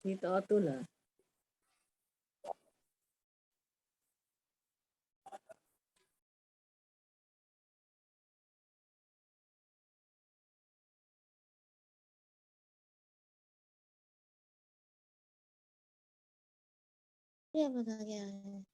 With Atula. ये बता क्या है?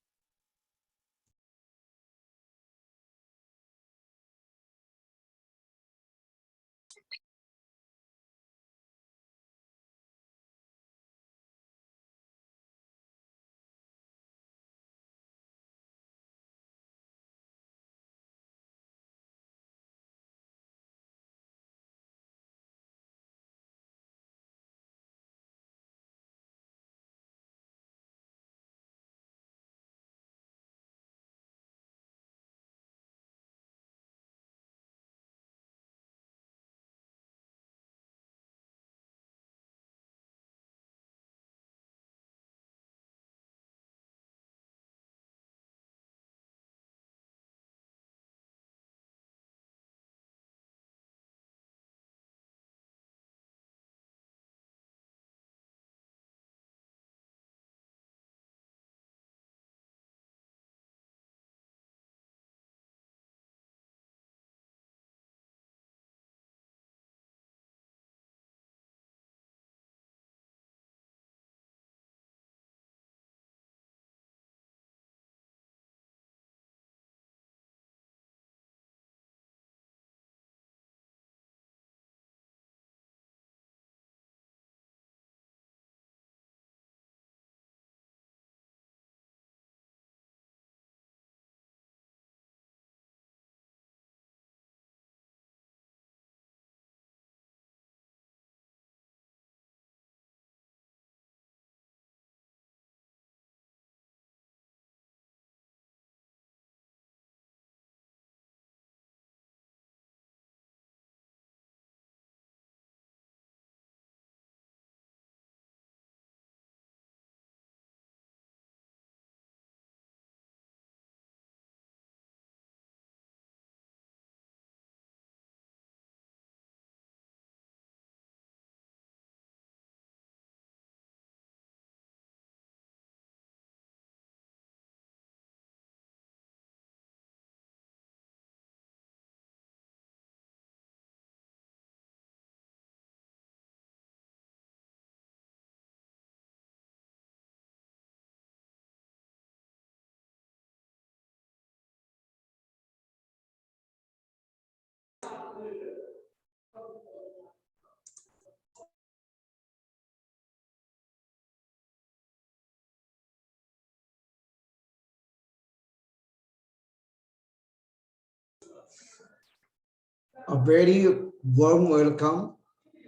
A very warm welcome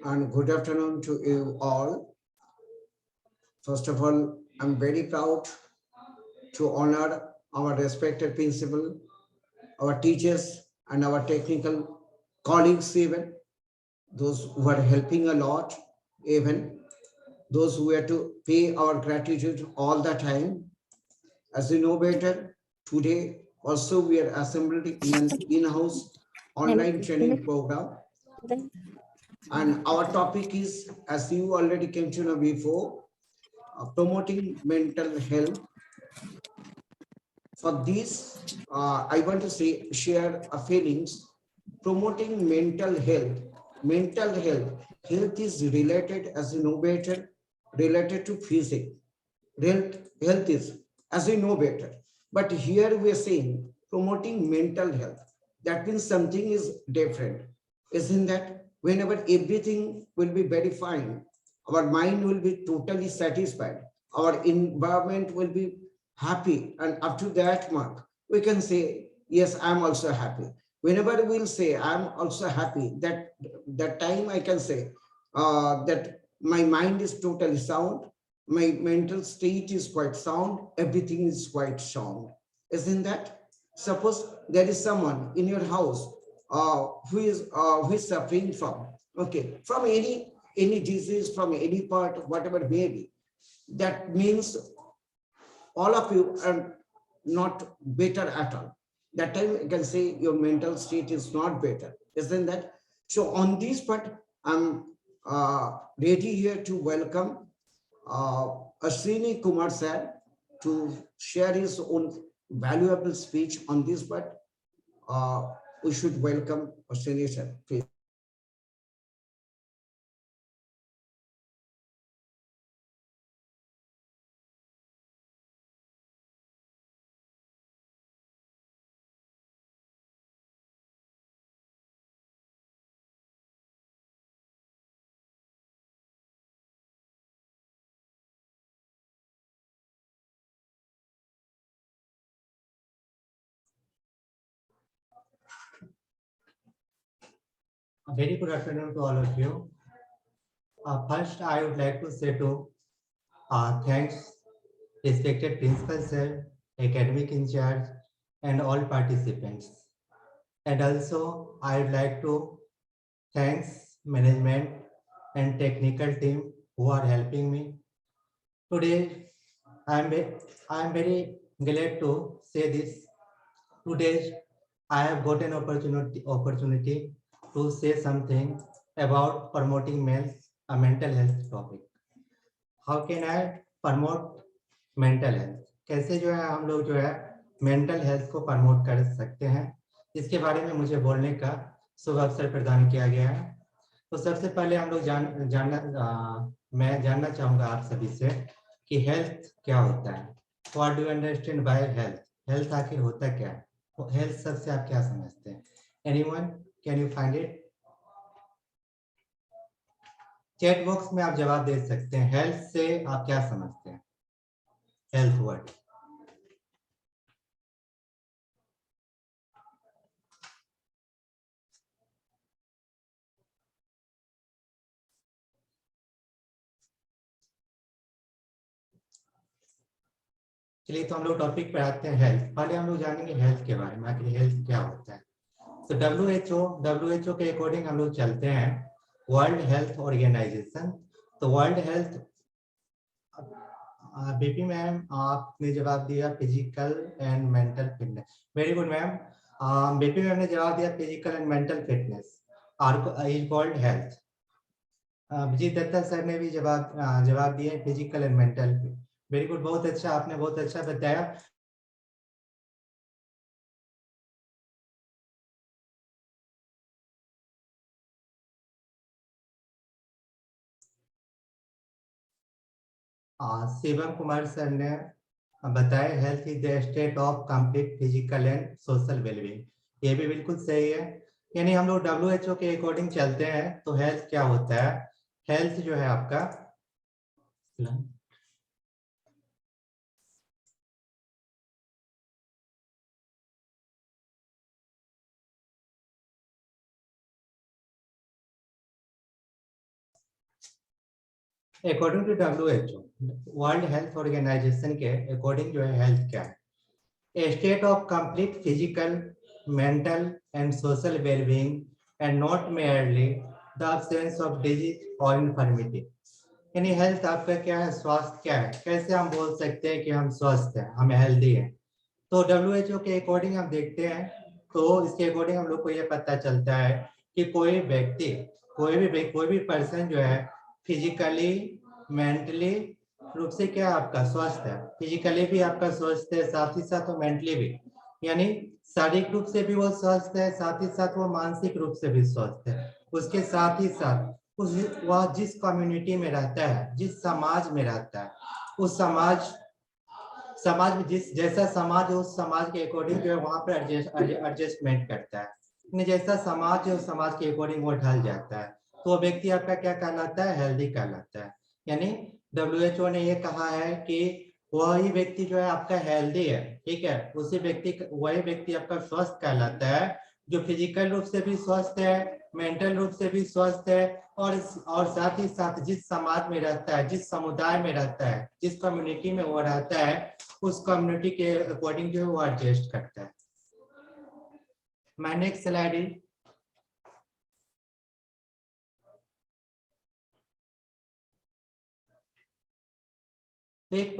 and good afternoon to you all. First of all, I'm very proud to honor our respected principal, our teachers, and our technical colleagues, even those who are helping a lot, even those who are to pay our gratitude all the time. As you know better, today also we are assembled in an in-house online training program. And our topic is, as you already came to know before, promoting mental health. For this, I want to say, share a feelings. Promoting mental health. Mental health. Health is related, as you know better, related to physics. Health is, as you know better. But here we are saying promoting mental health. That means something is different. Isn't that? Whenever everything will be very fine, our mind will be totally satisfied, our environment will be happy, and up to that mark, we can say, yes, I'm also happy. Whenever we'll say, I'm also happy, that time I can say that my mind is totally sound, my mental state is quite sound, everything is quite sound. Isn't that? Suppose there is someone in your house who is suffering from, okay, from any disease, from any part, whatever may be. That means all of you are not better at all. That time you can say your mental state is not better, isn't that? So on this part, I'm ready here to welcome Ashwini Kumar sir to share his own valuable speech on this, but we should welcome Ashwini sir, please. A very good afternoon to all of you. First, I would like to say to thanks, respected principal sir, academic in charge, and all participants. And also, I would like to thanks management and technical team who are helping me. Today, I am very glad to say this. Today, I have got an opportunity to say something about promoting mental health topic. How can I promote mental health? कैसे जो है हम लोग जो है mental health को promote कर सकते हैं, इसके बारे में मुझे बोलने का शुभ अवसर प्रदान किया गया है। तो सबसे पहले हम लोग मैं जानना चाहूंगा आप सभी से कि हेल्थ क्या होता है। What do you understand by health? Health आखिर होता क्या है? हेल्थ सबसे आप क्या समझते हैं? Anyone can you find it? Chat box में आप जवाब दे सकते हैं। हेल्थ से आप क्या समझते हैं? Health word. चलिए तो हम लोग टॉपिक पे आते हैं हेल्थ। पहले हम लोग जानेंगे हेल्थ के बारे में, आखिर हेल्थ क्या होता है। तो WHO के अकॉर्डिंग हम लोग चलते हैं, वर्ल्ड हेल्थ ऑर्गेनाइजेशन। तो वर्ल्ड हेल्थ, बीपी मैम आपने जवाब दिया physical and mental fitness. Very good ma'am. BP ma'am ने जवाब दिया physical and mental fitness is called health. Vijay Datta sir ने भी जवाब दिए physical and mental. Very good, बहुत अच्छा, आपने बहुत अच्छा बताया। शिवम कुमार सर ने बताया health is the state of complete physical and social wellbeing. ये भी बिल्कुल सही है। यानी हम लोग WHO के अकॉर्डिंग चलते हैं तो हेल्थ क्या होता है? हेल्थ जो है आपका according to WHO, world health organisation के अकॉर्डिंग जो है हेल्थ क्या है? A state of complete physical, mental, and social well-being, and not merely the absence of disease or infirmity. यानी हेल्थ आपका क्या है? स्वास्थ्य क्या है? कैसे हम बोल सकते हैं कि हम स्वस्थ हैं, हम हेल्दी हैं? तो WHO के अकॉर्डिंग हम देखते हैं, तो इसके अकॉर्डिंग हम लोग को ये पता चलता है कि कोई व्यक्ति, कोई भी पर्सन जो है फिजिकली, मेंटली रूप से क्या आपका स्वस्थ है। फिजिकली भी आपका स्वस्थ है, साथ ही साथ वो मेंटली भी, यानी शारीरिक रूप से भी वो स्वस्थ है, साथ ही साथ वो मानसिक रूप से भी स्वस्थ है। उसके साथ ही साथ वह जिस कम्युनिटी में रहता है, जिस समाज में रहता है, उस समाज में जिस जैसा समाज है, उस समाज के अकॉर्डिंग जो है वहां पर एडजस्टमेंट करता है। जैसा समाज है उस समाज के अकॉर्डिंग वो ढल जाता है, तो वो व्यक्ति आपका क्या कहलाता है? हेल्दी कहलाता है। यानी WHO ने ये कहा है कि वही व्यक्ति जो है आपका हेल्दी है, ठीक है, वही व्यक्ति आपका स्वस्थ कहलाता है, जो फिजिकल रूप से भी स्वस्थ है, मेंटल रूप से भी स्वस्थ है, और साथ ही साथ जिस समाज में रहता है, जिस समुदाय में रहता है, जिस कम्युनिटी में वो रहता है, उस कम्युनिटी के अकॉर्डिंग जो है वो एडजस्ट करता है। माय नेक्स्ट स्लाइड इज एक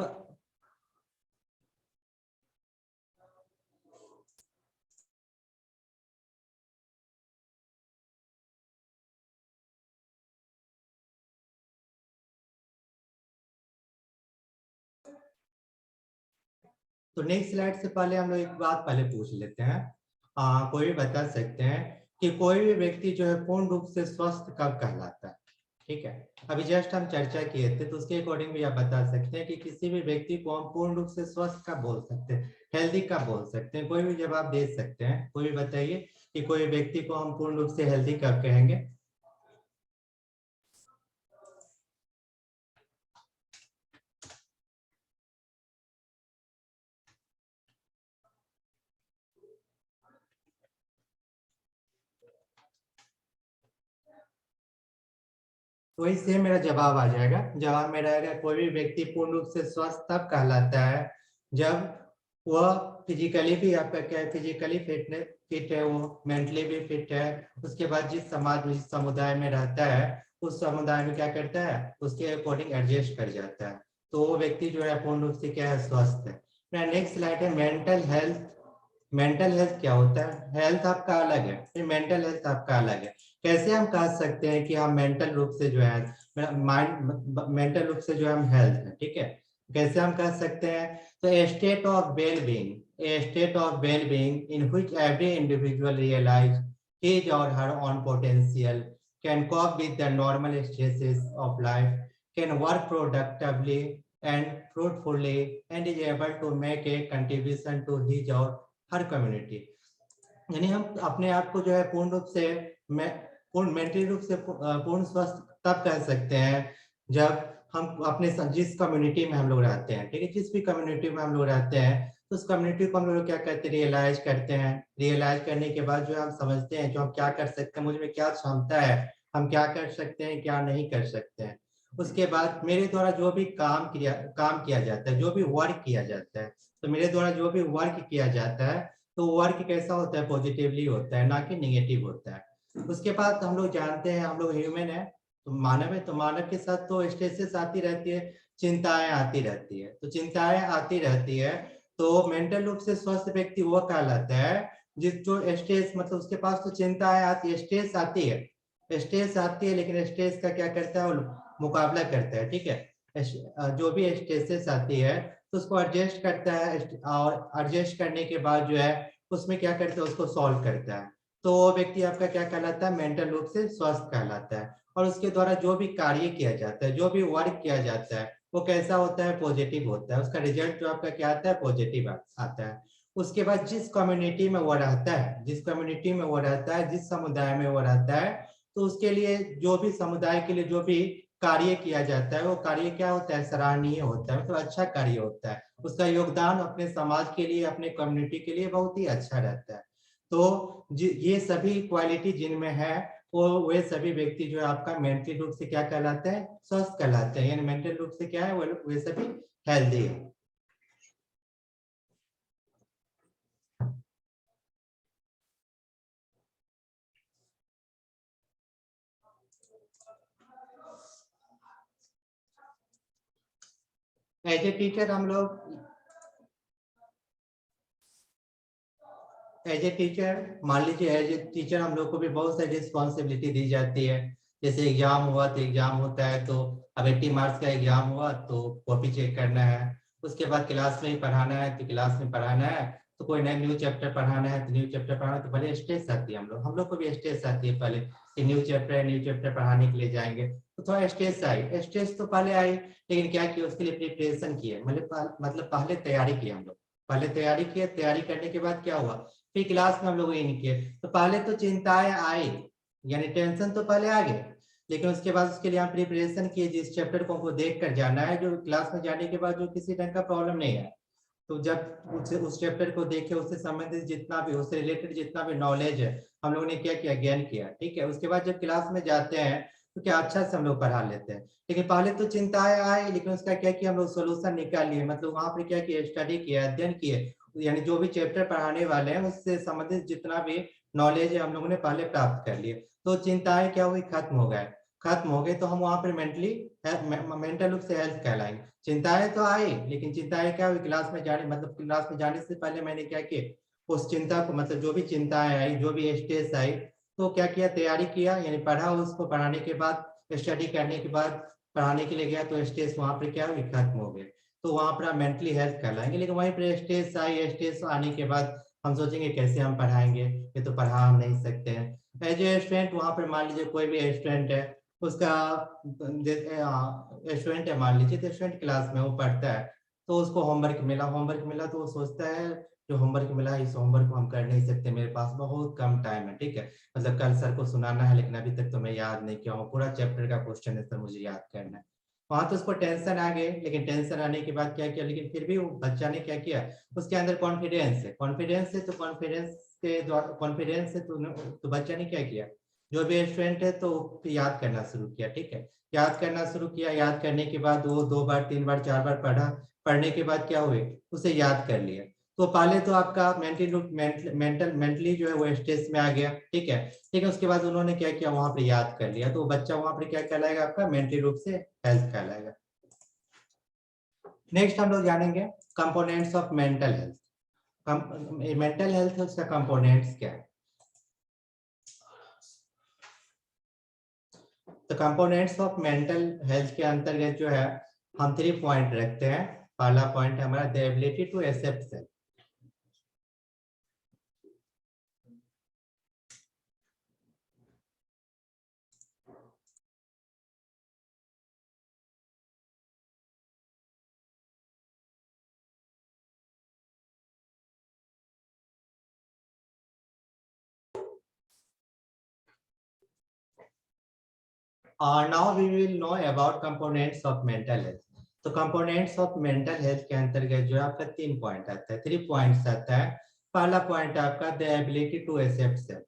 तो नेक्स्ट स्लाइड से पहले हम लोग एक बात पहले पूछ लेते हैं, कोई भी बता सकते हैं कि कोई भी व्यक्ति जो है पूर्ण रूप से स्वस्थ कब कहलाता है? ठीक है, अभी जस्ट हम चर्चा किए थे, तो उसके अकॉर्डिंग भी आप बता सकते हैं कि किसी भी व्यक्ति को हम पूर्ण रूप से स्वस्थ कब बोल सकते हैं, हेल्दी कब बोल सकते हैं? कोई भी जवाब दे सकते हैं, कोई भी बताइए कि कोई व्यक्ति को हम पूर्ण रूप से हेल्दी कब कहेंगे? वही सेम मेरा जवाब आ जाएगा। जवाब मेरा आएगा कोई भी व्यक्ति पूर्ण रूप से स्वस्थ तब कहलाता है जब वह फिजिकली भी, आपका क्या है, फिजिकली फिट है, वो मेंटली भी फिट है। उसके बाद जिस समाज में, जिस समुदाय में रहता है, उस समुदाय में क्या करता है, उसके अकॉर्डिंग एडजस्ट कर जाता है, तो वो व्यक्ति जो है पूर्ण रूप से क्या है, स्वस्थ है। मेरा नेक्स्ट स्लाइड है मेंटल हेल्थ। मेंटल हेल्थ क्या होता है? हेल्थ आपका अलग है, फिर मेंटल हेल्थ आपका अलग है। कैसे हम कह सकते हैं कि हम मेंटल रूप से जो है, माइंड मेंटल रूप से जो है हम हेल्थ है, ठीक है? कैसे हम कह सकते हैं? तो a state of well being, a state of well being in which every individual realise his or her own potential, can cope with the normal stresses of life, can work productively and fruitfully, and is able to make a contribution to his or her community। यानी हम अपने आप को जो है पूर्ण रूप से, पूर्ण मेंटली रूप से पूर्ण स्वस्थ तब कह सकते हैं जब हम अपने जिस कम्युनिटी में हम लोग रहते हैं, ठीक है, जिस भी कम्युनिटी में हम लोग रहते हैं, तो उस कम्युनिटी को हम लोग क्या कहते हैं, रियलाइज करते हैं। रियलाइज करने के बाद जो हम समझते हैं जो हम क्या कर सकते हैं, मुझ में क्या क्षमता है, हम क्या कर सकते हैं, क्या नहीं कर सकते हैं। उसके बाद मेरे द्वारा जो भी काम किया जाता है, जो भी वर्क किया जाता है, तो मेरे द्वारा जो भी वर्क किया जाता है, तो वर्क कैसा होता है, पॉजिटिवली होता है, ना कि निगेटिव होता है। उसके बाद हम लोग जानते हैं हम लोग ह्यूमन है, तो मानव है, तो मानव के साथ तो स्ट्रेसेस आती रहती है, चिंताएं आती रहती है। तो चिंताएं आती रहती है, तो मेंटल रूप से स्वस्थ व्यक्ति वो कहलाता है जिस जो स्ट्रेस, मतलब उसके पास तो चिंताएं आती है, स्ट्रेस आती है, स्ट्रेस आती है, लेकिन स्ट्रेस का क्या करता है, वो मुकाबला करता है, ठीक है। जो भी स्ट्रेसेस आती है तो उसको एडजस्ट करता है, और एडजस्ट करने के बाद जो है उसमें क्या करता है, उसको सॉल्व करता है। तो वो व्यक्ति आपका क्या कहलाता है, मेंटल रूप से स्वस्थ कहलाता है। और उसके द्वारा जो भी कार्य किया जाता है, जो भी वर्क किया जाता है, वो कैसा होता है, पॉजिटिव होता है। उसका रिजल्ट जो आपका क्या आता है, पॉजिटिव आता है। उसके बाद जिस कम्युनिटी में वो रहता है, जिस कम्युनिटी में वो रहता है, जिस समुदाय में वो रहता है, तो उसके लिए जो भी समुदाय के लिए जो भी कार्य किया जाता है, वो कार्य क्या होता है, सराहनीय होता है, मतलब अच्छा कार्य होता है। उसका योगदान अपने समाज के लिए, अपने कम्युनिटी के लिए बहुत ही अच्छा रहता है। तो ये सभी क्वालिटी जिनमें है, वो वे सभी व्यक्ति जो है आपका मेंटल रूप से क्या कहलाते हैं, स्वस्थ कहलाते हैं। यानी मेंटल रूप से क्या है, वे सभी हेल्दी है। एज ए टीचर हम लोग, एज ए टीचर मान लीजिए, एज ए टीचर हम लोग को भी बहुत सारी रिस्पॉन्सिबिलिटी दी जाती है। जैसे एग्जाम हुआ तो एग्जाम होता है, तो अब 80 मार्क्स का एग्जाम हुआ तो कॉपी चेक करना है। उसके बाद क्लास में ही पढ़ाना है, तो क्लास में पढ़ाना है। तो कोई नया न्यू चैप्टर पढ़ाना है, तो न्यू चैप्टर पढ़ाना है, तो पहले स्ट्रेस आती है, हम लोग को भी स्ट्रेस आती है पहले कि न्यू चैप्टर है, न्यू चैप्टर पढ़ाने के लिए जाएंगे, तो थोड़ा स्ट्रेस आई, स्ट्रेस तो पहले आई, लेकिन क्या किया, उसके लिए प्रिपरेशन किए, मतलब पहले तैयारी की हम लोग, पहले तैयारी किए। तैयारी करने के बाद क्या हुआ, फिर क्लास में हम लोग ये नहीं किए, तो पहले तो चिंताएं आई, यानी टेंशन तो पहले आ गए, लेकिन उसके बाद उसके लिए हम प्रिपरेशन किए, जिस चैप्टर को हमको देख कर जाना है, जो क्लास में जाने के बाद जो किसी ढंग का प्रॉब्लम नहीं है, तो जब उस चैप्टर को देखे, उससे संबंधित जितना भी, उससे रिलेटेड जितना भी नॉलेज है, हम लोगों ने क्या किया, ज्ञान किया, ठीक है। उसके बाद जब क्लास में जाते हैं तो क्या अच्छा से हम लोग पढ़ा लेते हैं। लेकिन पहले तो चिंताएं आई, लेकिन उसका क्या किया, हम लोग सोल्यूशन निकाल लिए, मतलब वहां पे क्या किया, स्टडी किया, अध्ययन किए, यानी जो भी चैप्टर पढ़ाने वाले हैं उससे संबंधित जितना भी नॉलेज है हम लोगों ने पहले प्राप्त कर लिए। तो चिंताएं क्या हुई, खत्म हो गए, खत्म हो गए, तो हम वहां पर मेंटल रूप से हेल्थ कहलाएंगे। चिंताएं तो आई, लेकिन चिंताएं क्या हुई, क्लास में जाने, मतलब क्लास में जाने से पहले मैंने क्या किया, उस चिंता को, मतलब जो भी चिंताएं आई, जो भी स्ट्रेस आई, तो क्या किया, तैयारी किया, यानी पढ़ा, उसको पढ़ाने के बाद, स्टडी करने के बाद पढ़ाने के लिए गया, तो स्ट्रेस वहां पर क्या हुई, खत्म हो गए। तो वहां पर आप मेंटली हेल्थ कहलाएंगे। लेकिन वहीं पर स्ट्रेस आने के बाद हम सोचेंगे कैसे हम पढ़ाएंगे, ये तो पढ़ा हम नहीं सकते हैं। एज ए स्टूडेंट वहां पर मान लीजिए कोई भी स्टूडेंट है, उसका स्टूडेंट है मान लीजिए, तो स्टूडेंट क्लास में वो पढ़ता है, तो उसको होमवर्क मिला तो वो सोचता है जो होमवर्क मिला है इस होमवर्क को हम कर नहीं सकते, मेरे पास बहुत कम टाइम है, ठीक है, मतलब कल सर को सुनाना है लेकिन अभी तक तो मैं याद नहीं किया हूँ, पूरा चैप्टर का क्वेश्चन है सर मुझे याद करना है। वहां तो उसको टेंशन आ गई, लेकिन टेंशन आने के बाद क्या किया, लेकिन फिर भी वो बच्चा ने क्या किया, उसके अंदर कॉन्फिडेंस है, कॉन्फिडेंस से तो बच्चा ने क्या किया, जो भी स्टूडेंट है तो याद करना शुरू किया, ठीक है, याद करना शुरू किया, याद करने के बाद वो 2 बार 3 बार 4 बार पढ़ा, पढ़ने के बाद क्या हुए, उसे याद कर लिया। तो पहले तो आपका मेंटली जो है वो स्ट्रेस में आ गया, ठीक है, लेकिन उसके बाद उन्होंने क्या किया, वहां पर याद कर लिया, तो बच्चा वहां पर क्या कहलाएगा, आपका मेंटली रूप से हेल्थ कहलाएगा। नेक्स्ट हम लोग जानेंगे components of mental health. Mental health उसका कंपोनेंट्स क्या है। तो कंपोनेंट्स ऑफ मेंटल हेल्थ के अंतर्गत जो है हम 3 पॉइंट रखते हैं। पहला पॉइंट है हमारा the ability to accept self. Now we will know about components of mental health. तो components of mental health के अंतर्गत जो है आपका 3 पॉइंट आता है, 3 पॉइंट्स आता है। पहला पॉइंट है आपका the ability to accept self,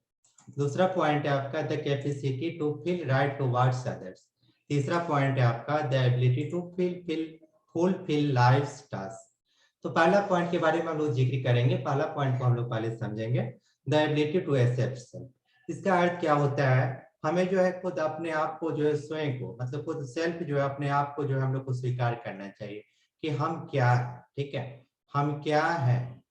दूसरा पॉइंट है आपका the capacity to feel right towards others, तीसरा पॉइंट है आपका the ability to fulfil life's task. तो पहला पॉइंट के बारे में हम लोग जिक्र करेंगे, पहला पॉइंट को हम लोग पहले समझेंगे, the ability to accept self. इसका अर्थ क्या होता है, हमें जो है खुद अपने आप को जो है स्वयं को, मतलब खुद सेल्फ जो है अपने आप को जो है हम लोग को स्वीकार करना चाहिए कि हम क्या है, ठीक है, हम क्या है,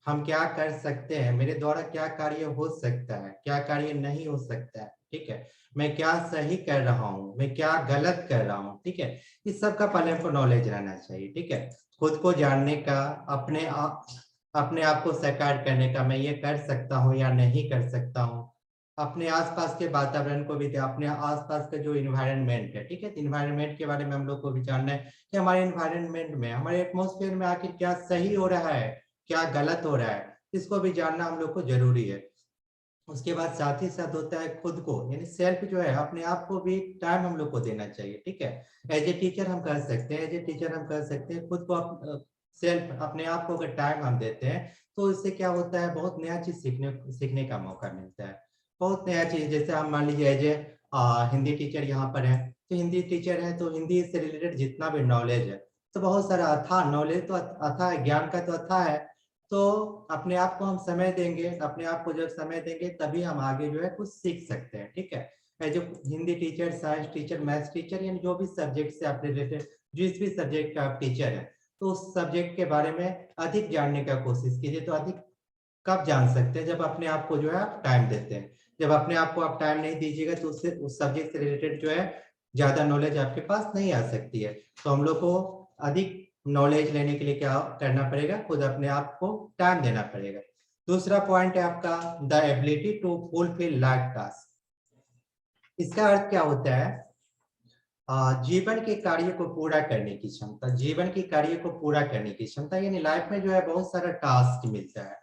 हम क्या कर सकते हैं, मेरे द्वारा क्या कार्य हो सकता है, क्या कार्य नहीं हो सकता है, ठीक है, मैं क्या सही कर रहा हूँ, मैं क्या गलत कर रहा हूँ, ठीक है, इस सब का पहले हमको नॉलेज रहना चाहिए, ठीक है, खुद को जानने का, अपने आप को साकार करने का, मैं ये कर सकता हूँ या नहीं कर सकता हूँ, अपने आसपास के वातावरण को भी, अपने आसपास का जो इन्वायरमेंट है, ठीक है, इन्वायरमेंट के बारे में हम लोग को भी जानना है कि हमारे इन्वायरमेंट में, हमारे एटमॉस्फेयर में आखिर क्या सही हो रहा है, क्या गलत हो रहा है, इसको भी जानना हम लोग को जरूरी है। उसके बाद साथ ही साथ होता है खुद को, यानी सेल्फ जो है अपने आप को भी टाइम हम लोग को देना चाहिए, ठीक है, एज ए टीचर हम कर सकते हैं, एज ए टीचर हम कर सकते हैं, खुद को सेल्फ अपने आप को अगर टाइम हम देते हैं तो इससे क्या होता है, बहुत नया चीज सीखने का मौका मिलता है, बहुत नया चीज। जैसे हम मान लीजिए एज ए हिंदी टीचर यहाँ पर है, तो हिंदी टीचर है तो हिंदी से रिलेटेड जितना भी नॉलेज है, तो बहुत सारा अथाह नॉलेज तो अथाह है, ज्ञान का तो अथाह है, तो अपने आप को हम समय देंगे, अपने आप को जब समय देंगे तभी हम आगे जो है कुछ सीख सकते हैं, ठीक है, as Hindi teacher, science teacher, maths teacher, यानी जो भी सब्जेक्ट से आप रिलेटेड, जिस भी सब्जेक्ट का आप टीचर है, तो उस सब्जेक्ट के बारे में अधिक जानने का कोशिश कीजिए। तो अधिक कब जान सकते हैं, जब अपने आप को जो है आप टाइम देते हैं, जब अपने आप को आप टाइम नहीं दीजिएगा तो उससे उस सब्जेक्ट से रिलेटेड जो है ज्यादा नॉलेज आपके पास नहीं आ सकती है। तो हम लोग को अधिक नॉलेज लेने के लिए क्या करना पड़ेगा, खुद अपने आप को टाइम देना पड़ेगा। दूसरा पॉइंट है आपका the ability to fulfil life task. इसका अर्थ क्या होता है, जीवन के कार्य को पूरा करने की क्षमता, जीवन के कार्य को पूरा करने की क्षमता, यानी लाइफ में जो है बहुत सारा टास्क मिलता है,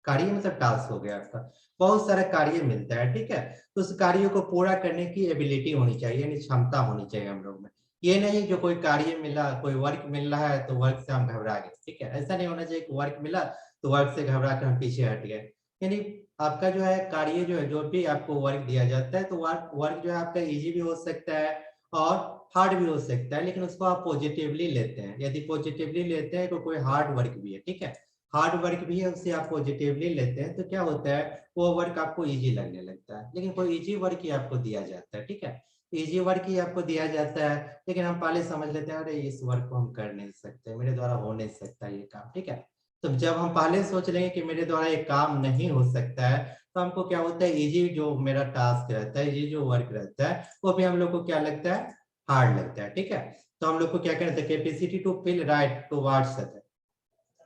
कार्य मतलब टास्क हो गया आपका, बहुत सारा कार्य मिलता है, ठीक है, तो उस कार्य को पूरा करने की एबिलिटी होनी चाहिए, यानी क्षमता होनी चाहिए हम लोग में। ये नहीं जो कोई कार्य मिला, कोई वर्क मिल रहा है तो वर्क से हम घबरा गए, ठीक है, ऐसा नहीं होना चाहिए कि वर्क मिला तो वर्क से घबरा कर हम पीछे हट गए। यानी आपका जो है कार्य जो है, जो भी आपको वर्क दिया जाता है, तो वर्क जो है आपका इजी भी हो सकता है और हार्ड भी हो सकता है, लेकिन उसको आप पॉजिटिवली लेते हैं, यदि पॉजिटिवली लेते हैं तो कोई हार्ड वर्क भी है, ठीक है, हार्ड वर्क भी है, उससे आप पॉजिटिवली लेते हैं तो क्या होता है, वो वर्क आपको इजी लगने लगता है। लेकिन कोई इजी वर्क ही आपको दिया जाता है, ठीक है, इजी वर्क ही आपको दिया जाता है, लेकिन हम पहले समझ लेते हैं अरे इस वर्क को हम कर नहीं सकते, मेरे द्वारा हो नहीं सकता ये काम, ठीक है, तो जब हम पहले सोच लेंगे कि मेरे द्वारा ये काम नहीं हो सकता है, तो हमको क्या होता है, इजी जो मेरा टास्क रहता है, इजी जो वर्क रहता है, वो भी हम लोग को क्या लगता है, हार्ड लगता है, ठीक है। तो हम लोग को क्या करना था, capacity to feel right towards other,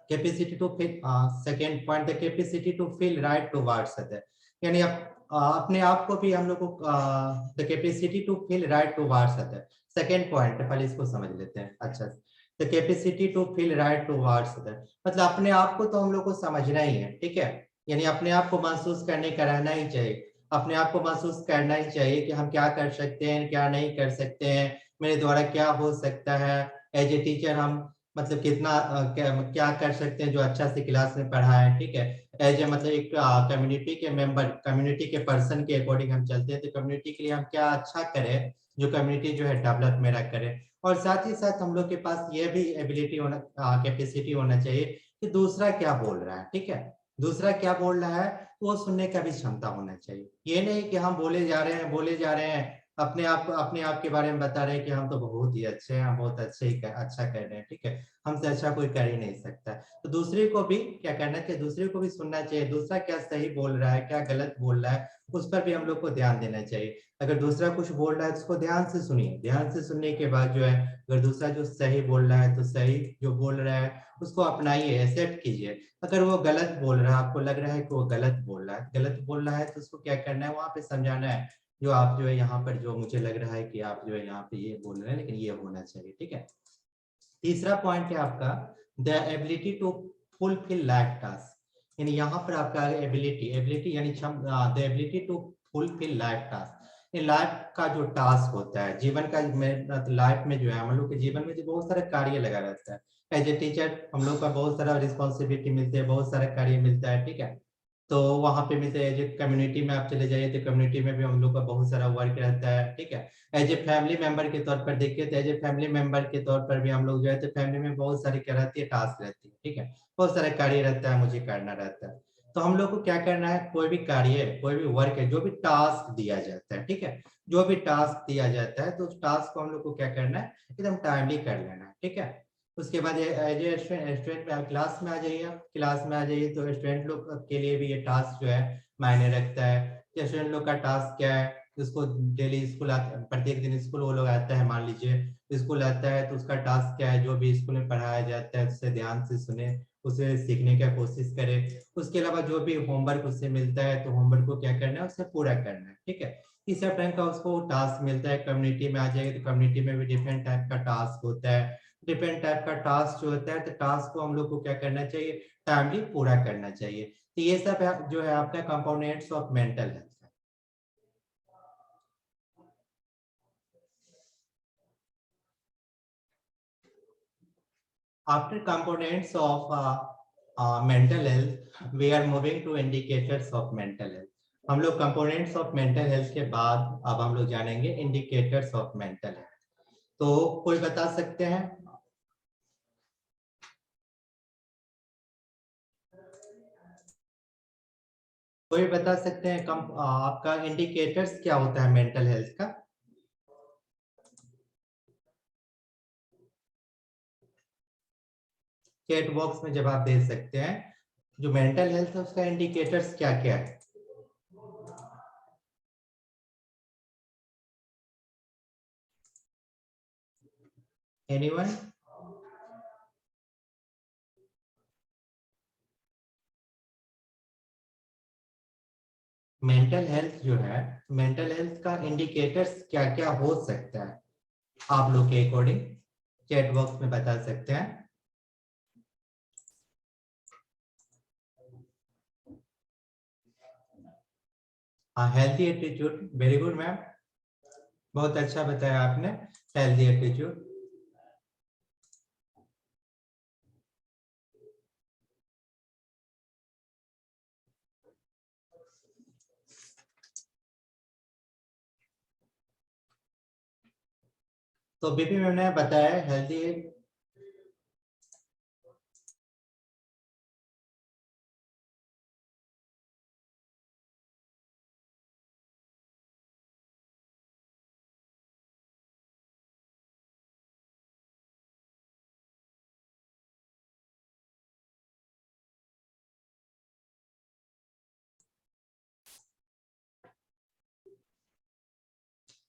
capacity to feel, second point the capacity to feel right towards other, यानी अपने आप को भी हम लोग को the capacity to feel right towards other. Second point है, पहले इसको समझ लेते हैं। अच्छा, the capacity to feel right towards other, मतलब अपने आप को तो हम लोग को समझना ही है, ठीक है, यानी अपने आप को महसूस करने का रहना ही चाहिए, अपने आप को महसूस करना ही चाहिए कि हम क्या कर सकते हैं, क्या नहीं कर सकते हैं, मेरे द्वारा क्या हो सकता है। एज ए टीचर हम मतलब कितना क्या कर सकते हैं जो अच्छा से क्लास में पढ़ा है, ठीक है। एज ए मतलब एक कम्युनिटी के मेंबर, कम्युनिटी के पर्सन के अकॉर्डिंग हम चलते हैं, तो कम्युनिटी के लिए हम क्या अच्छा करें जो कम्युनिटी जो है डेवलप मेरा करे। और साथ ही साथ हम लोग के पास ये भी एबिलिटी होना, कैपेसिटी होना चाहिए कि दूसरा क्या बोल रहा है, ठीक है, दूसरा क्या बोल रहा है वो सुनने का भी क्षमता होना चाहिए। ये नहीं कि हम बोले जा रहे हैं बोले जा रहे हैं, अपने आप के बारे में बता रहे हैं कि हम तो बहुत ही अच्छे हैं, हम बहुत अच्छे ही अच्छा कर रहे हैं, ठीक है, हमसे अच्छा कोई कर ही नहीं सकता। तो दूसरे को भी क्या करना चाहिए, दूसरे को भी सुनना चाहिए, दूसरा क्या सही बोल रहा है क्या गलत बोल रहा है उस पर भी हम लोग को ध्यान देना चाहिए। अगर दूसरा कुछ बोल रहा है तो उसको ध्यान से सुनिए, ध्यान से सुनने के बाद जो है अगर दूसरा जो सही बोल रहा है तो सही जो बोल रहा है उसको अपनाइए, एक्सेप्ट कीजिए। अगर वो गलत बोल रहा है, आपको लग रहा है कि वो गलत बोल रहा है, गलत बोल रहा है, तो उसको क्या करना है, वहां पे समझाना है जो आप जो है यहाँ पर जो मुझे लग रहा है कि आप जो है यहाँ पे ये बोल रहे हैं लेकिन ये होना चाहिए, ठीक है। तीसरा पॉइंट है आपका the ability to fulfil life task, यानी यहाँ पर आपका एबिलिटी, एबिलिटी यानी the ability to fulfil life task, ये लाइफ का जो टास्क होता है जीवन का, लाइफ में जो है हम लोग के जीवन में जो बहुत सारा कार्य लगा रहता है। एज ए टीचर हम लोग का बहुत सारा रिस्पॉन्सिबिलिटी मिलती है, बहुत सारा कार्य मिलता है, ठीक है। तो वहां पे मिलते हैं, जो कम्युनिटी में आप चले जाइए तो कम्युनिटी में भी हम लोग का बहुत सारा वर्क रहता है, ठीक है। एज ए फैमिली मेंबर के तौर पर देखिए तो एज ए फैमिली मेंबर के तौर पर भी हम लोग जो है तो फैमिली में बहुत सारी क्या रहती है, टास्क रहती है, ठीक है, बहुत सारे कार्य रहता है मुझे करना रहता है। तो हम लोग को क्या करना है, कोई भी कार्य कोई भी वर्क है जो भी टास्क दिया जाता है, ठीक है, जो भी टास्क दिया जाता है तो उस टास्क को हम लोग को क्या करना है, एकदम टाइमली कर लेना है, ठीक है। उसके बाद एज ए स्टूडेंट में क्लास में आ जाइए, क्लास में आ जाइए तो स्टूडेंट लोग के लिए भी ये टास्क जो है मायने रखता है। स्टूडेंट लोग का टास्क क्या है, उसको डेली स्कूल प्रत्येक दिन स्कूल वो लोग आता है, मान लीजिए स्कूल आता है तो उसका टास्क क्या है, जो भी स्कूल में पढ़ाया जाता है उससे ध्यान से सुने, उसे सीखने का कोशिश करे। उसके अलावा जो भी होमवर्क उससे मिलता है तो होमवर्क को क्या करना है, उससे पूरा करना है, ठीक है। इस टाइप का उसको टास्क मिलता है। कम्युनिटी में आ जाएगी तो कम्युनिटी में भी डिफरेंट टाइप का टास्क होता है, डिफरेंट टाइप का टास्क जो होता है तो टास्क को हम लोग को क्या करना चाहिए, टाइमली पूरा करना चाहिए। तो ये सब जो है आपका components of mental health. After components of mental health, we are moving to indicators of mental health. हम लोग components of mental health के बाद अब हम लोग जानेंगे indicators of mental health। तो कोई बता सकते हैं, कोई बता सकते हैं आपका इंडिकेटर्स क्या होता है मेंटल हेल्थ का? चैट बॉक्स में जवाब दे सकते हैं, जो मेंटल हेल्थ है उसका इंडिकेटर्स क्या क्या है? एनीवन? मेंटल हेल्थ जो है, मेंटल हेल्थ का इंडिकेटर्स क्या क्या हो सकता है आप लोग के अकॉर्डिंग, चैट बॉक्स में बता सकते हैं। हाँ, healthy attitude, very good ma'am, बहुत अच्छा बताया आपने, हेल्थी एटीट्यूड। तो बीपी मैम ने बताया healthy,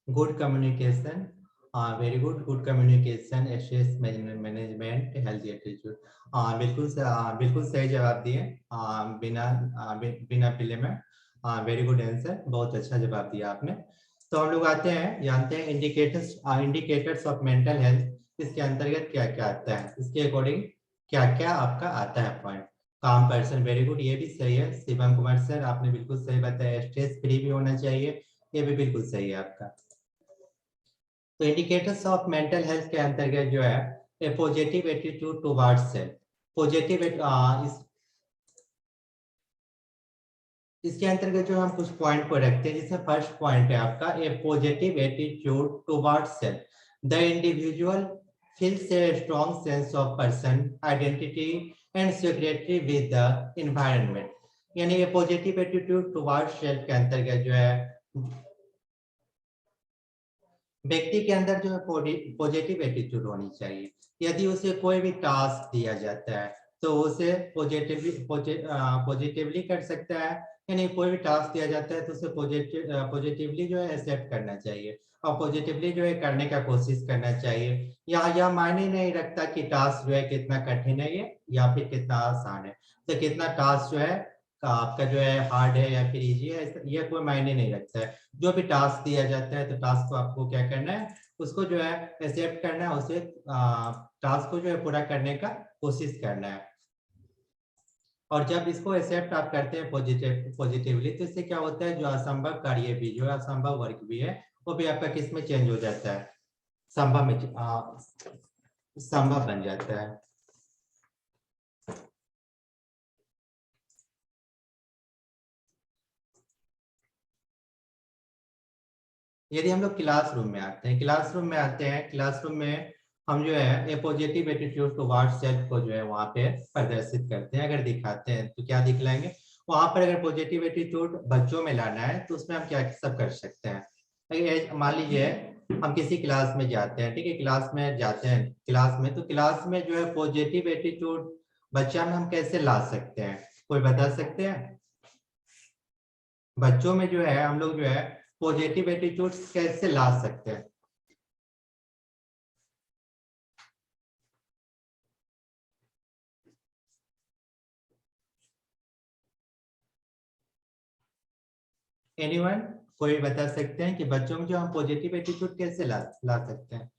good communication, very good, good communication, stress management, healthy attitude. बिल्कुल सही जवाब दिए, बिना पिले में। वेरी गुड आंसर, बहुत अच्छा जवाब दिया आपने। तो हम लोग जानते हैं इंडिकेटर्स ऑफ मेंटल हेल्थ, इसके अंतर्गत क्या क्या आता है, इसके अकॉर्डिंग क्या क्या आपका आता है पॉइंट। काम पर्सन, वेरी गुड, ये भी सही है। शिवम कुमार सर, आपने बिल्कुल सही बताया। स्ट्रेस फ्री भी होना चाहिए, ये भी बिल्कुल सही है आपका। तो इंडिकेटर्स ऑफ मेंटल हेल्थ के अंतर्गत जो है, a positive attitude towards self, positive इसके अंतर्गत जो हम कुछ पॉइंट को रखते हैं, जिसमें फर्स्ट पॉइंट है आपका a positive attitude towards self. The individual feels a strong sense of person identity and security with the environment। यानी ये पॉजिटिव एटीट्यूड टुवर्ड्स सेल्फ के अंतर्गत जो है, व्यक्ति के अंदर जो है पॉजिटिव एटीट्यूड होनी चाहिए। यदि उसे कोई भी टास्क दिया जाता है तो उसे पॉजिटिवली कर सकता है, यानी कोई भी टास्क दिया जाता है तो उसे पॉजिटिवली जो है एक्सेप्ट करना चाहिए और पॉजिटिवली जो है करने का कोशिश करना चाहिए। यह मायने नहीं रखता कि टास्क जो है कितना कठिन है ये या फिर कितना आसान है। तो कितना टास्क जो है आपका जो है हार्ड है या फिर इजी है, ये कोई मायने नहीं रखता है। जो भी टास्क दिया जाता है तो टास्क को आपको क्या करना है, उसको जो है एक्सेप्ट करना है, उसे टास्क को जो है पूरा करने का कोशिश करना है। और जब इसको एक्सेप्ट आप करते हैं पॉजिटिवली, तो इससे क्या होता है, जो असंभव कार्य भी, जो असंभव वर्क भी है, वो भी आपका किस में चेंज हो जाता है, संभव में संभव बन जाता है। यदि हम लोग क्लासरूम में आते हैं, क्लासरूम में हम जो है a positive attitude towards self को जो है वहां पे प्रदर्शित करते हैं। अगर दिखाते हैं तो क्या दिखलाएंगे वहां पर, अगर पॉजिटिव एटीट्यूड बच्चों में लाना है तो उसमें हम क्या सब कर सकते हैं। मान लीजिए हम किसी क्लास में जाते हैं, ठीक है, क्लास में जाते हैं, तो क्लास में जो है पॉजिटिव एटीट्यूड बच्चा में हम कैसे ला सकते हैं, कोई बता सकते हैं? बच्चों में जो है हम लोग जो है पॉजिटिव एटीट्यूड कैसे ला सकते हैं? एनीवन, कोई बता सकते हैं कि बच्चों में जो हम पॉजिटिव एटीट्यूड कैसे ला सकते हैं?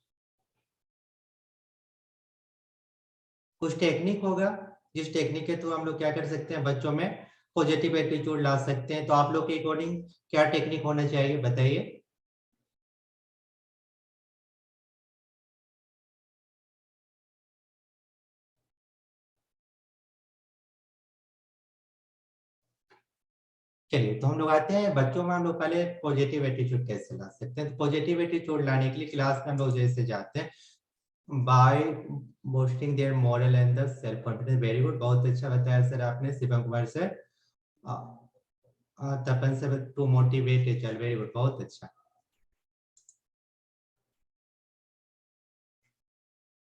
कुछ टेक्निक होगा जिस टेक्निक के थ्रू हम लोग क्या कर सकते हैं, बच्चों में पॉजिटिव एटीट्यूड ला सकते हैं। तो आप लोग के अकॉर्डिंग क्या टेक्निक होना चाहिए, बताइए। चलिए, तो हम लोग आते हैं बच्चों में, हम लोग पहले पॉजिटिव एटीट्यूड कैसे ला सकते हैं। तो पॉजिटिव एटीट्यूड लाने के लिए क्लास में हम लोग जैसे जाते हैं, by boosting their moral and the self confidence. Very good, बहुत अच्छा बताया सर आपने, शिवम कुमार सर। तपन से to motivate a child, very good, बहुत अच्छा।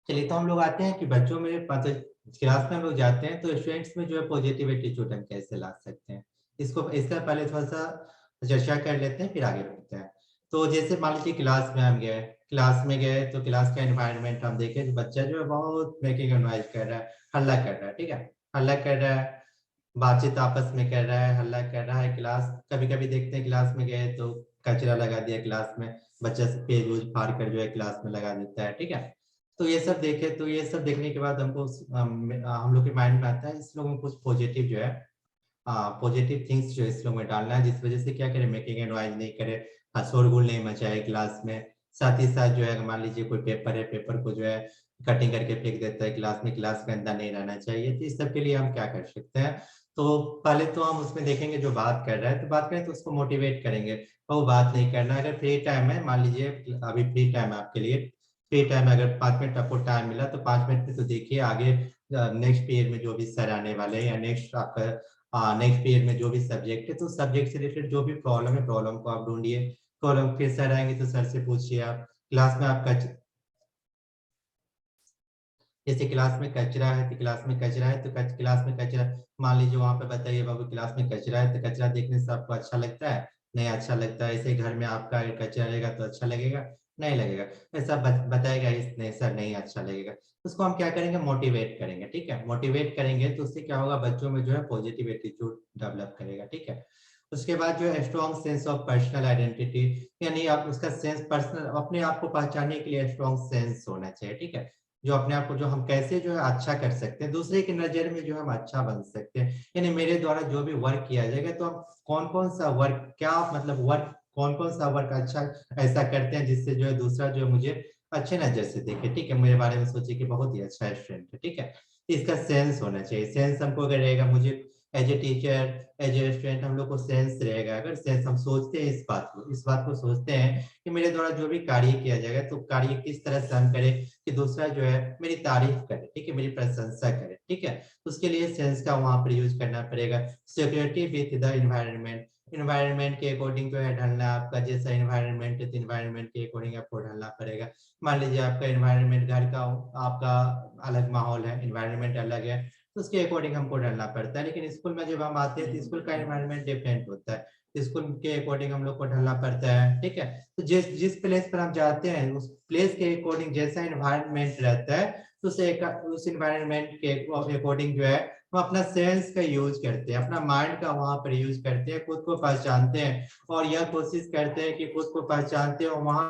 चलिए, तो हम लोग आते हैं कि बच्चों में क्लास में हम लोग जाते हैं तो स्टूडेंट्स में जो है पॉजिटिव एटीट्यूड हम कैसे ला सकते हैं, इसका पहले थोड़ा सा चर्चा कर लेते हैं, फिर आगे बढ़ते हैं। तो जैसे मान लीजिए क्लास में गए तो क्लास का एनवायरनमेंट हम देखें, बच्चा जो है बहुत मेकिंग नॉइज कर रहा है, हल्ला कर रहा है, ठीक है, हल्ला कर रहा है, बातचीत आपस में कर रहा है, हल्ला कर रहा है। क्लास कभी कभी देखते हैं क्लास में गए तो कचरा लगा दिया क्लास में, बच्चा पेज वूज फाड़ कर जो है क्लास में लगा देता है, ठीक है। तो ये सब देखे, तो ये सब देखने के बाद हमको हम लोग के माइंड में आता है इस लोगों में कुछ पॉजिटिव जो है पॉजिटिव थिंग्स जो इस लोग में डालना है, जिस वजह से क्या करे, मेकिंग एंड नॉइज नहीं करे, शोरगुल नहीं मचाए क्लास में। साथ ही साथ जो है मान लीजिए कोई पेपर है, पेपर को जो है कटिंग करके फेंक देता है क्लास में, क्लास के अंदर नहीं रहना चाहिए। तो इस सब के लिए हम क्या कर सकते हैं, तो पहले तो हम उसमें देखेंगे जो बात कर रहा है, तो बात करें तो उसको मोटिवेट करेंगे, और वो बात नहीं करना। अगर फ्री टाइम है, मान लीजिए अभी फ्री टाइम है आपके लिए, फ्री टाइम अगर 5 मिनट आपको टाइम मिला तो 5 मिनट में तो देखिए आगे नेक्स्ट पीरियड में जो भी सर आने वाले हैं, या नेक्स्ट आपका नेक्स्ट पीरियड में जो भी सब्जेक्ट है, तो सब्जेक्ट से रिलेटेड जो भी प्रॉब्लम है, प्रॉब्लम को आप ढूंढिए। प्रॉब्लम फिर सर आएंगे तो सर से पूछिए आप। क्लास में आपका जैसे क्लास में कचरा है तो क्लास में कचरा है तो क्लास में कचरा, मान लीजिए वहां पे बताइए बाबू क्लास में कचरा है, तो कचरा देखने से आपको अच्छा लगता है, नहीं अच्छा लगता है। ऐसे घर में आपका अगर कचरा रहेगा तो अच्छा लगेगा, नहीं लगेगा, ऐसा बताएगा इसने सर नहीं अच्छा लगेगा, तो उसको हम क्या करेंगे, मोटिवेट करेंगे। ठीक है, मोटिवेट करेंगे तो उससे क्या होगा, बच्चों में जो है पॉजिटिव एटीट्यूड डेवलप करेगा। ठीक है, उसके बाद जो है strong sense of personal identity, यानी आप उसका सेंस, पर्सनल अपने आप को पहचानने के लिए स्ट्रॉन्ग सेंस होना चाहिए। ठीक है, जो अपने आप को जो हम कैसे जो है अच्छा कर सकते हैं, दूसरे की नजर में जो हम अच्छा बन सकते हैं, यानी मेरे द्वारा जो भी वर्क किया जाएगा तो हम कौन कौन सा वर्क, क्या मतलब वर्क, कौन कौन सा वर्क अच्छा ऐसा करते हैं जिससे जो है दूसरा जो है मुझे अच्छे नजर से देखे। ठीक है, मेरे बारे में सोचे कि बहुत ही अच्छा स्टूडेंट है। ठीक है, इसका सेंस होना चाहिए, सेंस हमको अगर रहेगा, मुझे as a teacher, as a student हम लोग को सेंस रहेगा, अगर सेंस हम सोचते हैं इस बात को सोचते हैं कि मेरे द्वारा जो भी कार्य किया जाएगा तो कार्य किस तरह से हम करें कि दूसरा जो है मेरी तारीफ करे, ठीक है, मेरी प्रशंसा करे। ठीक है, उसके लिए सेंस का वहां पर यूज करना पड़ेगा। Security with the environment, environment के अकॉर्डिंग जो है ढलना, आपका जैसा इन्वायरमेंट है तो इन्वायरमेंट के अकॉर्डिंग आपको ढलना पड़ेगा। मान लीजिए आपका इन्वायरमेंट घर का आपका अलग माहौल है, इन्वायरमेंट अलग है, तो उसके अकॉर्डिंग हमको ढलना पड़ता है। लेकिन स्कूल में जब हम आते हैं तो स्कूल का इन्वायरमेंट डिफरेंट होता है, स्कूल के अकॉर्डिंग हम लोग को ढलना पड़ता है। ठीक है, तो जिस जिस प्लेस पर हम जाते हैं उस प्लेस के अकॉर्डिंग जैसा इन्वायरमेंट रहता है तो उस इन्वायरमेंट के अकॉर्डिंग जो है हम अपना सेंस का यूज करते हैं, अपना माइंड का वहां पर यूज करते हैं, खुद को पहचानते हैं और यह कोशिश करते हैं कि खुद को पहचानते हो वहां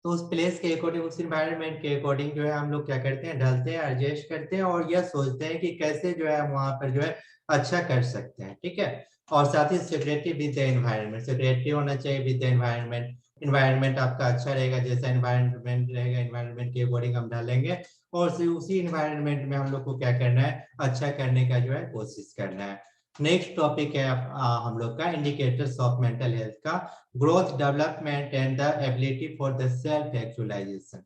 तो उस प्लेस के अकॉर्डिंग, उस इन्वायरमेंट के अकॉर्डिंग जो है हम लोग क्या करते हैं, ढलते हैं, एडजस्ट करते हैं और यह सोचते हैं कि कैसे जो है हम वहां पर जो है अच्छा कर सकते हैं। ठीक है, और साथ ही security with the environment, security होना चाहिए विद द एनवायरनमेंट, इन्वायरमेंट आपका अच्छा रहेगा, जैसा इन्वायरमेंट रहेगा इन्वायरमेंट के अकॉर्डिंग हम ढलेंगे और उसी इन्वायरमेंट में हम लोग को क्या करना है, अच्छा करने का जो है कोशिश करना है। नेक्स्ट टॉपिक है हम लोग का इंडिकेटर्स ऑफ मेंटल हेल्थ का, growth, development and the ability for the self actualisation.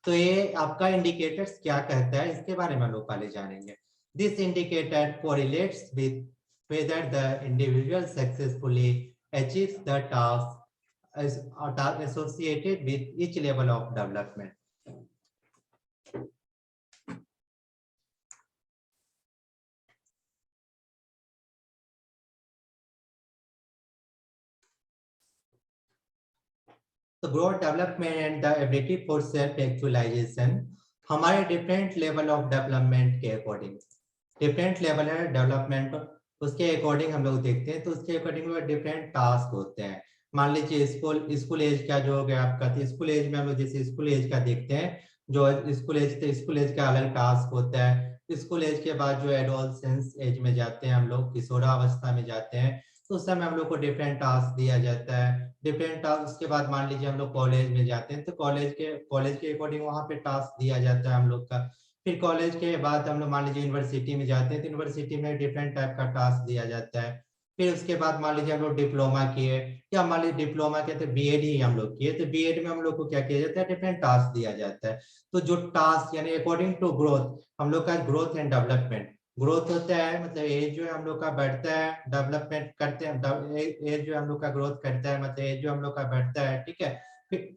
तो ये आपका इंडिकेटर्स क्या कहता है इसके बारे में हम लोग पहले जानेंगे। This indicator correlates with whether the individual successfully achieves the task associated with each level of development. तो growth, development and the ability for self actualisation हमारे डिफरेंट लेवल ऑफ डेवलपमेंट के अकॉर्डिंग, डिफरेंट लेवल है development, उसके according हम लोग देखते हैं तो उसके अकॉर्डिंग डिफरेंट टास्क होते हैं। मान लीजिए स्कूल एज का जो हो गया आपका, तो स्कूल एज में हम लोग जैसे स्कूल एज का देखते हैं, जो स्कूल एज का अलग टास्क होता है। स्कूल एज के बाद जो एडोलसेंस एज में जाते हैं हम लोग, किशोरावस्था में जाते हैं, तो उस समय हम लोग को डिफरेंट टास्क दिया जाता है, डिफरेंट टास्क। उसके बाद मान लीजिए हम लोग कॉलेज में जाते हैं तो कॉलेज के अकॉर्डिंग वहाँ पे टास्क दिया जाता है हम लोग का। फिर कॉलेज के बाद हम लोग मान लीजिए यूनिवर्सिटी में जाते हैं तो यूनिवर्सिटी में डिफरेंट टाइप का टास्क दिया जाता है। फिर उसके बाद मान लीजिए हम लोग डिप्लोमा किए, या मान लीजिए डिप्लोमा के तो बीएड ही हम लोग किए, तो बीएड में हम लोग को क्या किया जाता है, डिफरेंट टास्क दिया जाता है। तो जो टास्क यानी अकॉर्डिंग टू ग्रोथ, हम लोग का ग्रोथ एंड डेवलपमेंट, ग्रोथ होता है मतलब एज जो है हम लोग का बढ़ता है, डेवलपमेंट करते हैं, एज जो हम लोग का ग्रोथ करता है मतलब एज जो हम लोग का बढ़ता है। ठीक है, फिर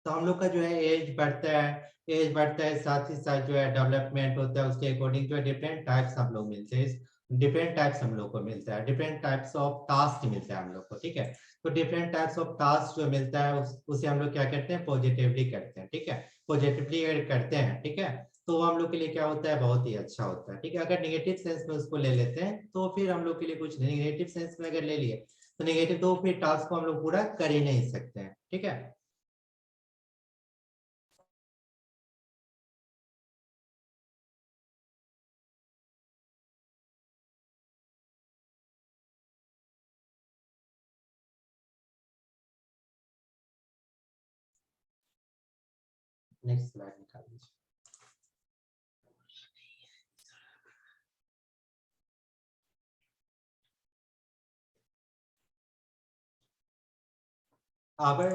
तो हम लोग का जो है एज बढ़ता है, एज बढ़ता है साथ ही साथ जो है डेवलपमेंट होता है, उसके अकॉर्डिंग जो है डिफरेंट टाइप्स हम लोग मिलते हैं, डिफरेंट टाइप्स हम लोग को मिलता है, डिफरेंट टाइप्स ऑफ टास्क मिलता है हम लोग को। ठीक है, तो डिफरेंट टाइप्स ऑफ टास्क जो मिलता है उसे हम लोग क्या करते हैं, पॉजिटिवली करते हैं। ठीक है, पॉजिटिवली करते हैं। ठीक है, तो वो हम लोग के लिए क्या होता है, बहुत ही अच्छा होता है। ठीक है, अगर निगेटिव सेंस में उसको ले लेते हैं तो फिर हम लोग के लिए कुछ नहीं, निगेटिव सेंस में अगर ले लिए तो निगेटिव, तो फिर टास्क को हम लोग पूरा कर ही नहीं सकते हैं। ठीक है, नेक्स्ट स्लाइड निकाल दीजिए। Our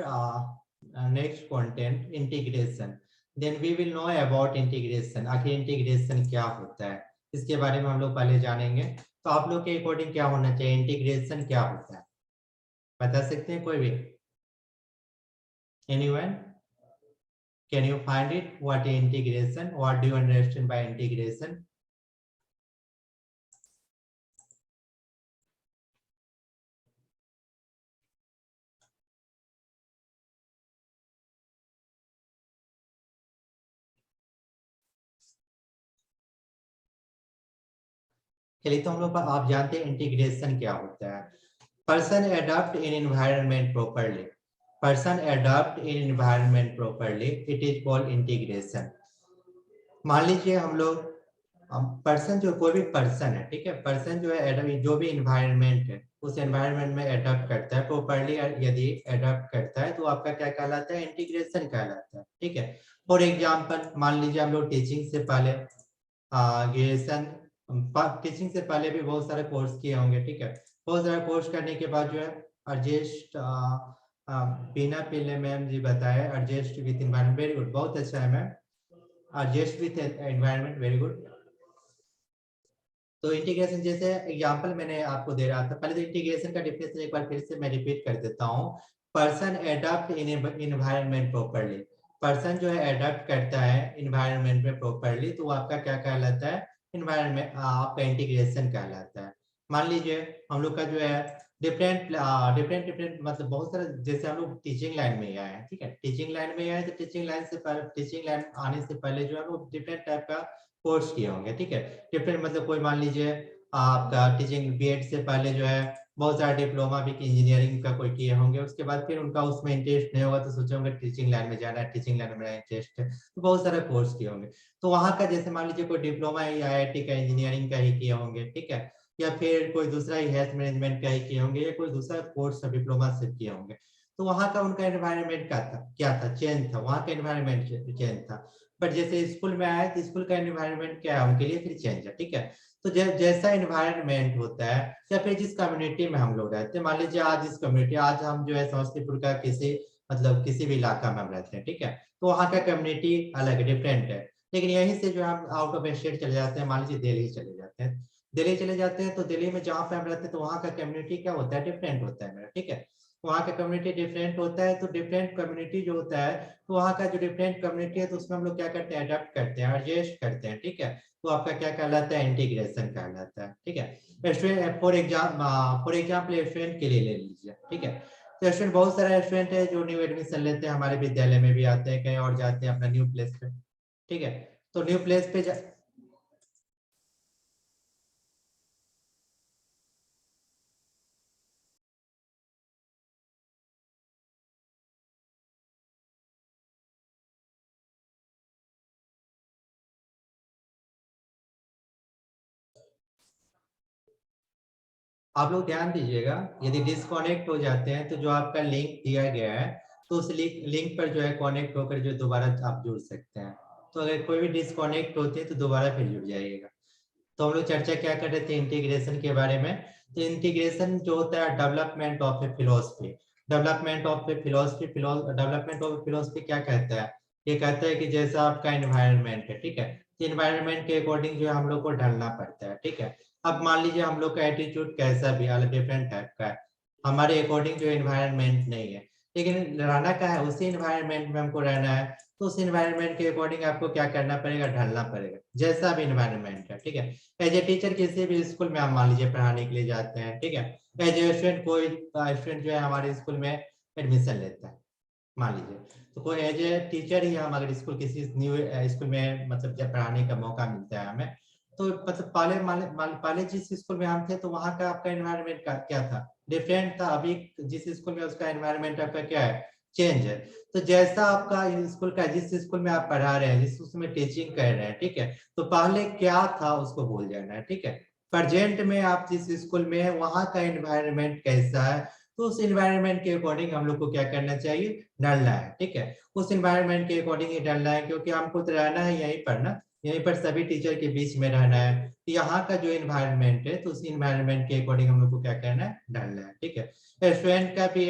next content integration, then we will know about integration, आखिर इंटीग्रेशन क्या होता है इसके बारे में हम लोग पहले जानेंगे। तो आप लोग के अकॉर्डिंग क्या होना चाहिए, इंटीग्रेशन क्या होता है? बता सकते हैं कोई भी? Anyone? Can you find it? What is integration? What do you understand by integration? चलिए, तो हम लोग आप जानते हैं इंटीग्रेशन क्या होता है। Person adopt in environment properly, person adopt in environment properly, it is called integration. मान लीजिए हम लोग पर्सन जो कोई भी पर्सन है, ठीक है, पर्सन जो है जो भी एनवायरनमेंट है उस एनवायरनमेंट में अडॉप्ट करता है प्रॉपर्ली, यदि अडॉप्ट करता है तो आपका क्या कहलाता है? इंटीग्रेशन कहलाता है, ठीक है। फॉर एग्जांपल मान लीजिए हम लोग टीचिंग से पहले ग्रेजुएशन, टीचिंग से पहले भी बहुत सारे कोर्स किए होंगे, ठीक है। बहुत सारा कोर्स करने के बाद जो है एडजस्ट बिना पिल्ले मैम जी बताए adjust with environment, very good, बहुत अच्छा है ma'am, adjust with environment, very good. तो इंटीग्रेशन जैसे एग्जांपल मैंने आपको दे रहा था, पहले तो इंटीग्रेशन का डिफिनेशन एक बार फिर से मैं रिपीट कर देता हूँ। पर्सन एडॉप्ट इन एनवायरनमेंट प्रॉपर्ली, पर्सन जो है एडॉप्ट करता है एनवायरनमेंट में प्रॉपर्ली, तो आपका क्या कहलाता है? एनवायरनमेंट, आपका इंटीग्रेशन कहलाता है। मान लीजिए हम लोग का जो है डिफरेंट डिफरेंट मतलब बहुत सारे, जैसे हम लोग टीचिंग लाइन में आए हैं, ठीक है, टीचिंग लाइन में आए तो टीचिंग लाइन आने से पहले जो है वो डिफरेंट टाइप का कोर्स किए होंगे, ठीक है। डिफरेंट मतलब कोई मान लीजिए आपका टीचिंग बीएड से पहले जो है बहुत सारा डिप्लोमा भी इंजीनियरिंग का कोई किए होंगे, उसके बाद फिर उनका उसमें इंटरेस्ट नहीं होगा तो सोचे होंगे टीचिंग लाइन में जाना है, टीचिंग लाइन में मेरा इंटरेस्ट है, तो बहुत सारा कोर्स किए होंगे। तो वहाँ का जैसे मान लीजिए कोई डिप्लोमा या आईआईटी का इंजीनियरिंग का ही किए होंगे, ठीक है, या फिर कोई दूसरा ही हेल्थ मैनेजमेंट का ही किए होंगे, या कोई दूसरा कोर्स डिप्लोमा से किए होंगे, तो वहाँ का उनका एनवायरनमेंट क्या था? चेंज था, वहाँ का एनवायरनमेंट चेंज था। बट जैसे स्कूल में आए तो स्कूल का एनवायरनमेंट क्या है उनके लिए? फिर चेंज है, ठीक है। तो जैसा एनवायरनमेंट होता है या फिर जिस कम्युनिटी में हम लोग रहते हैं, मान लीजिए आज इस कम्युनिटी, आज हम जो है समस्तीपुर का किसी मतलब किसी भी इलाका में हम रहते हैं, ठीक है, तो वहाँ का कम्युनिटी अलग डिफरेंट है। लेकिन यहीं से जो हम आउट ऑफ स्टेट चले जाते हैं, मान लीजिए दिल्ली चले जाते हैं, दिल्ली चले जाते हैं तो दिल्ली में जहाँ पे हम रहते हैं तो वहाँ का कम्युनिटी क्या होता है? डिफरेंट होता है मेरा, ठीक है। वहाँ का कम्युनिटी डिफरेंट होता है, तो डिफरेंट कम्युनिटी जो होता है, तो वहाँ का जो डिफरेंट कम्युनिटी है तो उसमें हम लोग क्या करते हैं? अडॉप्ट करते हैं, एडजस्ट करते हैं, ठीक है। तो आपका क्या कहलाता है? इंटीग्रेशन कहलाता है, ठीक है। स्टूडेंट फॉर एग्जाम्पल स्टूडेंट के लिए ले लीजिए, ठीक है। तो स्टूडेंट, बहुत सारे स्टूडेंट है जो न्यू एडमिशन लेते हैं, हमारे विद्यालय में भी आते हैं, कहीं और जाते हैं अपना न्यू प्लेस पे, ठीक है। तो न्यू प्लेस पे आप लोग ध्यान दीजिएगा, यदि डिस्कनेक्ट हो जाते हैं तो जो आपका लिंक दिया गया है तो उस लिंक पर जो है कनेक्ट होकर जो दोबारा आप जुड़ सकते हैं। तो अगर कोई भी डिस्कनेक्ट होते हैं तो दोबारा फिर जुड़ जाइएगा। तो हम लोग चर्चा क्या कर रहे थे? इंटीग्रेशन के बारे में। तो इंटीग्रेशन जो होता है development of a philosophy, development of a philosophy, development of a philosophy क्या कहता है? ये कहता है कि जैसा आपका एनवायरनमेंट है, ठीक है, तो एनवायरनमेंट के अकॉर्डिंग जो है हम लोग को ढलना पड़ता है, ठीक है। अब मान लीजिए हम लोग का एटीट्यूड कैसा भी अलग डिफरेंट टाइप का है, हमारे अकॉर्डिंग जो एनवायरनमेंट नहीं है, लेकिन रहना क्या है? उसी एनवायरनमेंट में हमको रहना है, तो उस एनवायरनमेंट के अकॉर्डिंग आपको क्या करना पड़ेगा? ढलना पड़ेगा, जैसा भी एनवायरनमेंट है, ठीक है। एज ए टीचर किसी भी स्कूल में आप मान लीजिए पढ़ाने के लिए जाते हैं, ठीक है। एज ए स्टूडेंट कोई स्टूडेंट जो है हमारे स्कूल में एडमिशन लेता है, मान लीजिए, तो कोई एज ए टीचर ही हम अगर स्कूल किसी न्यू स्कूल में मतलब जब पढ़ाने का मौका मिलता है हमें, तो मतलब पहले जिस स्कूल में हम थे तो वहाँ का आपका एनवायरनमेंट का क्या था? डिफरेंट था। अभी जिस स्कूल में उसका एनवायरनमेंट आपका क्या है? चेंज है। तो जैसा आपका स्कूल का, जिस स्कूल में आप पढ़ा रहे हैं, जिस उसमें टीचिंग कर रहे हैं, ठीक है, तो पहले क्या था उसको भूल जाना है, ठीक है। प्रेजेंट में आप जिस स्कूल में है वहाँ का एनवायरनमेंट कैसा है, तो उस एनवायरनमेंट के अकॉर्डिंग हम लोग को क्या करना चाहिए? ढलना है, ठीक है। उस एनवायरनमेंट के अकॉर्डिंग ही ढलना है, क्योंकि हमको तो रहना है यहीं पर ना, यहीं पर सभी टीचर के बीच में रहना है। तो यहाँ का जो एनवायरनमेंट है तो उस एनवायरनमेंट के अकॉर्डिंग हम लोग को क्या करना है? ढलना है, ठीक है। स्टूडेंट का भी